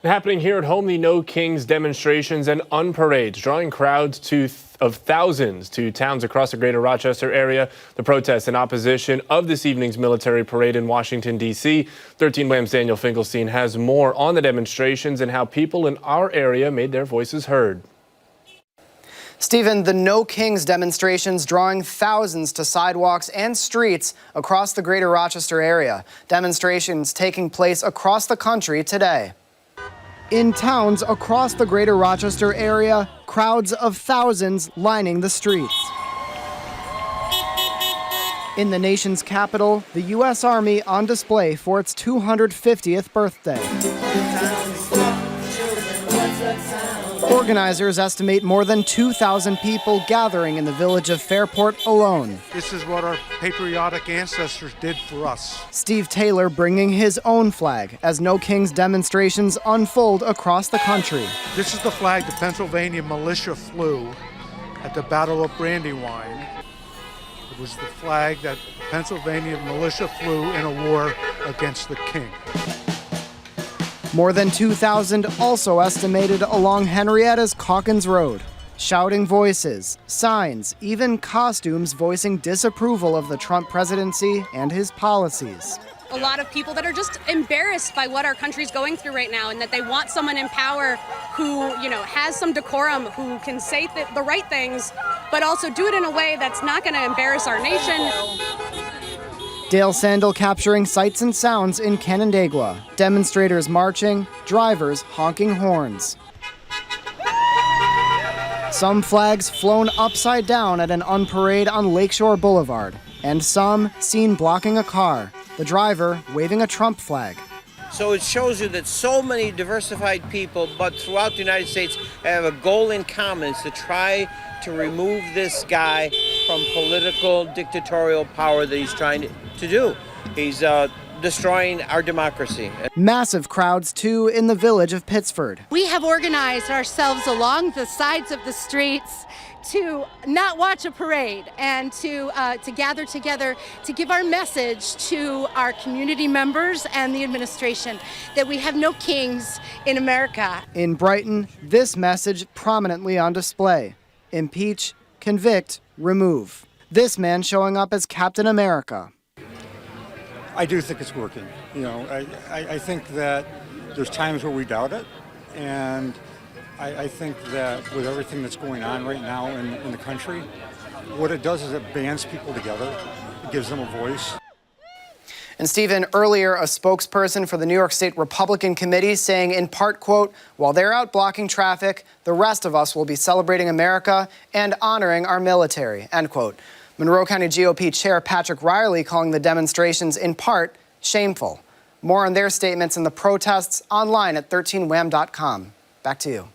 Happening here at home, the No Kings demonstrations and unparades, drawing crowds of thousands to towns across the greater Rochester area. The protests in opposition of this evening's military parade in Washington, D.C. 13 WHAM's Daniel Finkelstein has more on the demonstrations and how people in our area made their voices heard. Stephen, the No Kings demonstrations drawing thousands to sidewalks and streets across the greater Rochester area. Demonstrations taking place across the country today. In towns across the greater Rochester area, crowds of thousands lining the streets. In the nation's capital, the U.S. Army on display for its 250th birthday. Organizers estimate more than 2,000 people gathering in the village of Fairport alone. This is what our patriotic ancestors did for us. Steve Taylor bringing his own flag as No Kings demonstrations unfold across the country. This is the flag the Pennsylvania militia flew at the Battle of Brandywine. It was the flag that the Pennsylvania militia flew in a war against the king. More than 2,000 also estimated along Henrietta's Calkins Road. Shouting voices, signs, even costumes voicing disapproval of the Trump presidency and his policies. A lot of people that are just embarrassed by what our country's going through right now, and that they want someone in power who, has some decorum, who can say the right things, but also do it in a way that's not going to embarrass our nation. Dale Sandel capturing sights and sounds in Canandaigua. Demonstrators marching, drivers honking horns. Some flags flown upside down at an unparade on Lakeshore Boulevard, and some seen blocking a car, the driver waving a Trump flag. So it shows you that so many diversified people, but throughout the United States, have a goal in common to try to remove this guy from political dictatorial power that he's trying to do. He's destroying our democracy. Massive crowds, too, in the village of Pittsford. We have organized ourselves along the sides of the streets to not watch a parade and to gather together to give our message to our community members and the administration that we have no kings in America. In Brighton, this message prominently on display. Impeach, convict, remove. This man showing up as Captain America. I do think it's working. I think that there's times where we doubt it, and I think that with everything that's going on right now in the country, what it does is it bands people together. It gives them a voice. And Stephen, earlier, a spokesperson for the New York State Republican Committee saying in part, quote, while they're out blocking traffic, the rest of us will be celebrating America and honoring our military, end quote. Monroe County GOP Chair Patrick Riley calling the demonstrations in part shameful. More on their statements and the protests online at 13wham.com. Back to you.